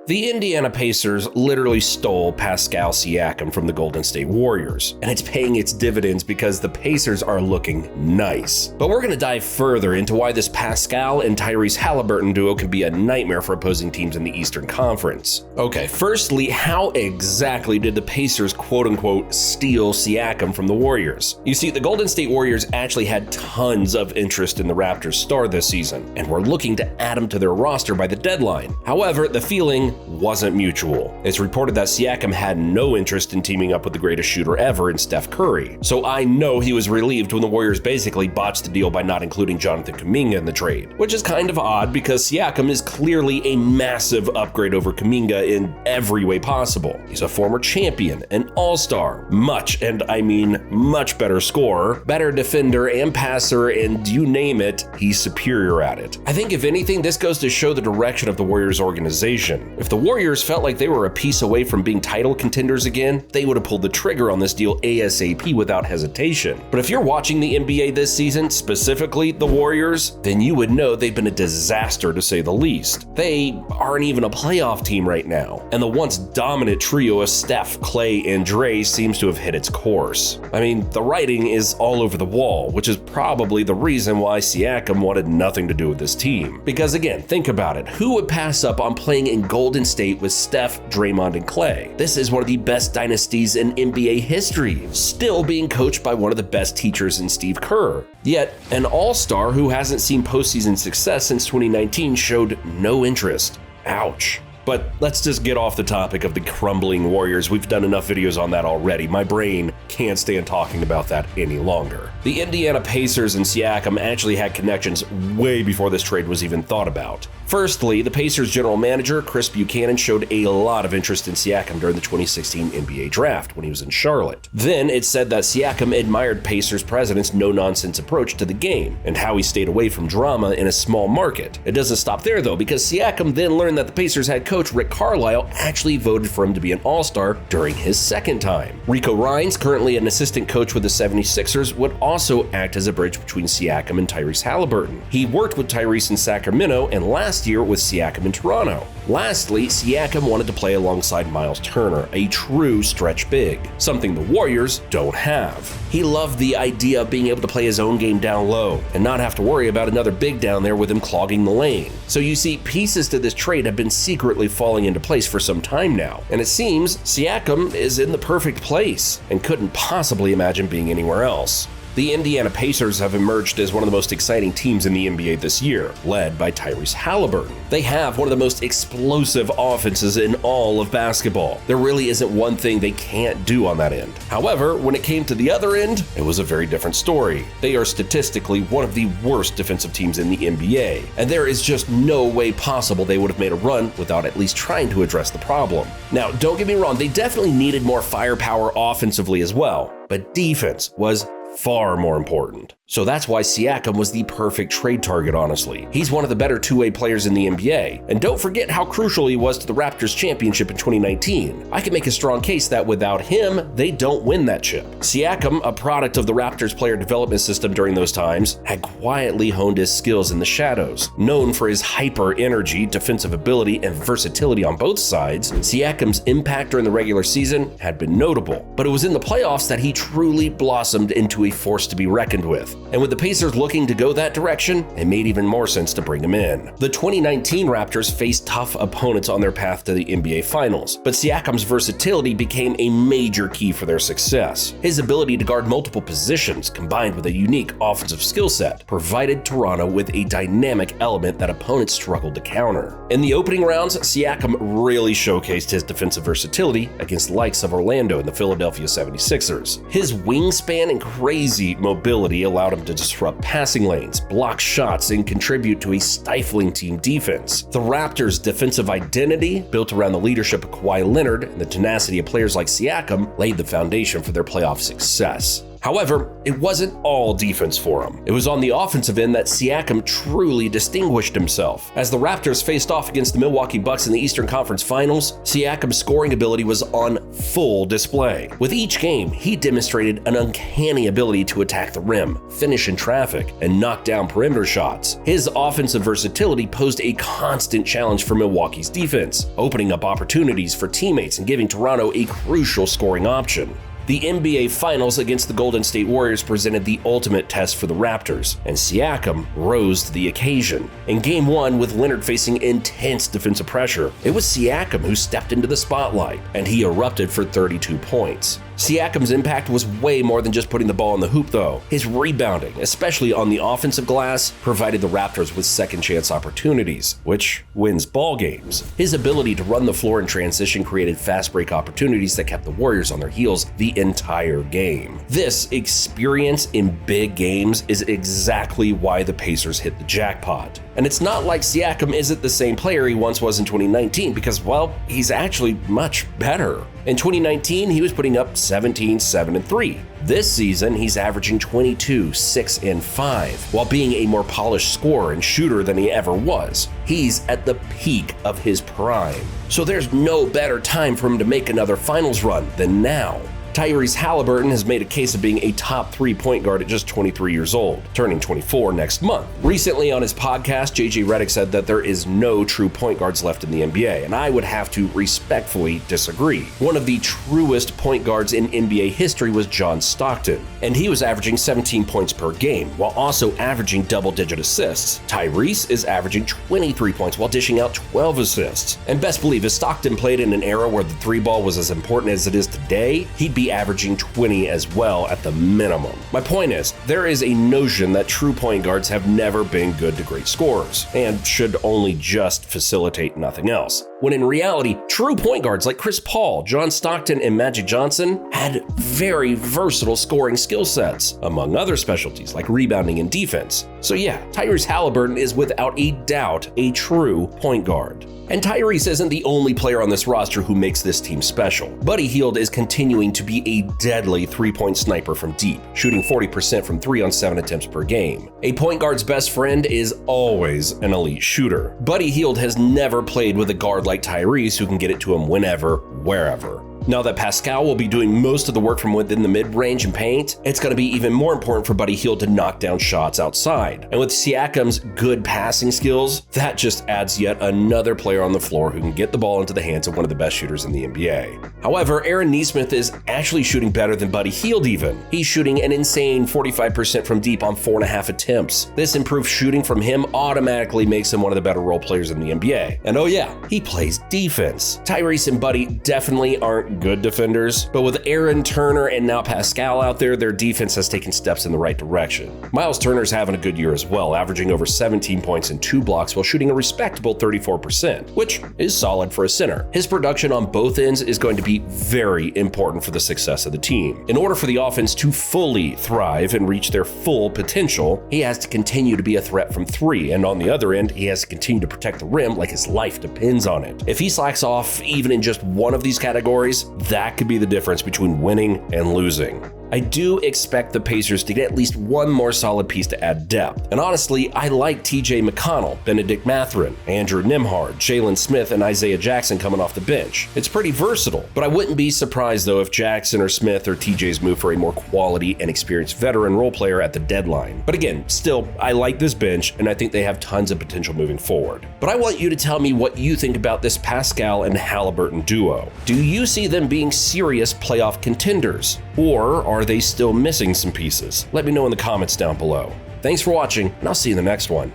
The Indiana Pacers literally stole Pascal Siakam from the Golden State Warriors, and it's paying its dividends because the Pacers are looking nice. But we're going to dive further into why this Pascal and Tyrese Haliburton duo can be a nightmare for opposing teams in the Eastern Conference. Okay, firstly, how exactly did the Pacers quote-unquote steal Siakam from the Warriors? You see, the Golden State Warriors actually had tons of interest in the Raptors' star this season, and were looking to add him to their roster by the deadline. However, the feeling wasn't mutual. It's reported that Siakam had no interest in teaming up with the greatest shooter ever in Steph Curry. So I know he was relieved when the Warriors basically botched the deal by not including Jonathan Kuminga in the trade, which is kind of odd because Siakam is clearly a massive upgrade over Kuminga in every way possible. He's a former champion, an all-star, much better scorer, better defender and passer, and you name it, he's superior at it. I think if anything, this goes to show the direction of the Warriors organization. If the Warriors felt like they were a piece away from being title contenders again, they would have pulled the trigger on this deal ASAP without hesitation. But if you're watching the NBA this season, specifically the Warriors, then you would know they've been a disaster to say the least. They aren't even a playoff team right now, and the once dominant trio of Steph, Clay, and Dre seems to have hit its course. I mean, the writing is all over the wall, which is probably the reason why Siakam wanted nothing to do with this team. Because again, think about it, who would pass up on playing in Golden State with Steph, Draymond, and Clay? This is one of the best dynasties in NBA history, still being coached by one of the best teachers in Steve Kerr. Yet, an all-star who hasn't seen postseason success since 2019 showed no interest. Ouch. But let's just get off the topic of the crumbling Warriors. We've done enough videos on that already. My brain can't stand talking about that any longer. The Indiana Pacers and Siakam actually had connections way before this trade was even thought about. Firstly, the Pacers general manager, Chris Buchanan, showed a lot of interest in Siakam during the 2016 NBA draft when he was in Charlotte. Then it said that Siakam admired Pacers president's no-nonsense approach to the game and how he stayed away from drama in a small market. It doesn't stop there though, because Siakam then learned that the Pacers head coach Rick Carlisle actually voted for him to be an all-star during his second time. Rico Rines, currently an assistant coach with the 76ers, would also act as a bridge between Siakam and Tyrese Haliburton. He worked with Tyrese in Sacramento and last year with Siakam in Toronto. Lastly, Siakam wanted to play alongside Myles Turner, a true stretch big, something the Warriors don't have. He loved the idea of being able to play his own game down low and not have to worry about another big down there with him clogging the lane. So you see, pieces to this trade have been secretly falling into place for some time now, and it seems Siakam is in the perfect place and couldn't possibly imagine being anywhere else. The Indiana Pacers have emerged as one of the most exciting teams in the NBA this year, led by Tyrese Haliburton. They have one of the most explosive offenses in all of basketball. There really isn't one thing they can't do on that end. However, when it came to the other end, it was a very different story. They are statistically one of the worst defensive teams in the NBA, and there is just no way possible they would have made a run without at least trying to address the problem. Now, don't get me wrong, they definitely needed more firepower offensively as well, but defense was far more important. So that's why Siakam was the perfect trade target, honestly. He's one of the better two-way players in the NBA. And don't forget how crucial he was to the Raptors championship in 2019. I can make a strong case that without him, they don't win that chip. Siakam, a product of the Raptors player development system during those times, had quietly honed his skills in the shadows. Known for his hyper energy, defensive ability, and versatility on both sides, Siakam's impact during the regular season had been notable. But it was in the playoffs that he truly blossomed into a force to be reckoned with. And with the Pacers looking to go that direction, it made even more sense to bring him in. The 2019 Raptors faced tough opponents on their path to the NBA Finals, but Siakam's versatility became a major key for their success. His ability to guard multiple positions, combined with a unique offensive skill set, provided Toronto with a dynamic element that opponents struggled to counter. In the opening rounds, Siakam really showcased his defensive versatility against the likes of Orlando and the Philadelphia 76ers. His wingspan and crazy mobility allowed him to disrupt passing lanes, block shots, and contribute to a stifling team defense. The Raptors' defensive identity, built around the leadership of Kawhi Leonard and the tenacity of players like Siakam, laid the foundation for their playoff success. However, it wasn't all defense for him. It was on the offensive end that Siakam truly distinguished himself. As the Raptors faced off against the Milwaukee Bucks in the Eastern Conference Finals, Siakam's scoring ability was on full display. With each game, he demonstrated an uncanny ability to attack the rim, finish in traffic, and knock down perimeter shots. His offensive versatility posed a constant challenge for Milwaukee's defense, opening up opportunities for teammates and giving Toronto a crucial scoring option. The NBA Finals against the Golden State Warriors presented the ultimate test for the Raptors, and Siakam rose to the occasion. In Game 1, with Leonard facing intense defensive pressure, it was Siakam who stepped into the spotlight, and he erupted for 32 points. Siakam's impact was way more than just putting the ball in the hoop, though. His rebounding, especially on the offensive glass, provided the Raptors with second-chance opportunities, which wins ball games. His ability to run the floor in transition created fast-break opportunities that kept the Warriors on their heels the entire game. This experience in big games is exactly why the Pacers hit the jackpot. And it's not like Siakam isn't the same player he once was in 2019 because, well, he's actually much better. In 2019, he was putting up 17, 7, and 3. This season, he's averaging 22, 6, and 5, while being a more polished scorer and shooter than he ever was. He's at the peak of his prime. So there's no better time for him to make another finals run than now. Tyrese Haliburton has made a case of being a top 3 point guard at just 23 years old, turning 24 next month. Recently on his podcast, JJ Redick said that there is no true point guards left in the NBA, and I would have to respectfully disagree. One of the truest point guards in NBA history was John Stockton, and he was averaging 17 points per game, while also averaging double-digit assists. Tyrese is averaging 23 points while dishing out 12 assists. And best believe, if Stockton played in an era where the three ball was as important as it is today, he'd be averaging 20 as well at the minimum. My point is, there is a notion that true point guards have never been good to great scorers and should only just facilitate nothing else. When in reality, true point guards like Chris Paul, John Stockton, and Magic Johnson had very versatile scoring skill sets, among other specialties like rebounding and defense. So yeah, Tyrese Haliburton is without a doubt a true point guard. And Tyrese isn't the only player on this roster who makes this team special. Buddy Hield is continuing to be a deadly three-point sniper from deep, shooting 40% from 3 on 7 attempts per game. A point guard's best friend is always an elite shooter. Buddy Hield has never played with a guard like Tyrese who can get it to him whenever, wherever. Now that Pascal will be doing most of the work from within the mid-range and paint, it's going to be even more important for Buddy Hield to knock down shots outside. And with Siakam's good passing skills, that just adds yet another player on the floor who can get the ball into the hands of one of the best shooters in the NBA. However, Aaron Nesmith is actually shooting better than Buddy Hield even. He's shooting an insane 45% from deep on 4.5 attempts. This improved shooting from him automatically makes him one of the better role players in the NBA. And oh yeah, he plays defense. Tyrese and Buddy definitely aren't good defenders, but with Aaron Turner and now Pascal out there, their defense has taken steps in the right direction. Myles Turner's having a good year as well, averaging over 17 points and 2 blocks while shooting a respectable 34%, which is solid for a center. His production on both ends is going to be very important for the success of the team. In order for the offense to fully thrive and reach their full potential, he has to continue to be a threat from 3, and on the other end, he has to continue to protect the rim like his life depends on it. If he slacks off even in just one of these categories, that could be the difference between winning and losing. I do expect the Pacers to get at least one more solid piece to add depth. And honestly, I like TJ McConnell, Bennedict Mathurin, Andrew Nembhard, Jalen Smith, and Isaiah Jackson coming off the bench. It's pretty versatile, but I wouldn't be surprised though if Jackson or Smith or TJ's move for a more quality and experienced veteran role player at the deadline. But again, still, I like this bench and I think they have tons of potential moving forward. But I want you to tell me what you think about this Pascal and Haliburton duo. Do you see them being serious playoff contenders? Or are they still missing some pieces? Let me know in the comments down below. Thanks for watching, and I'll see you in the next one.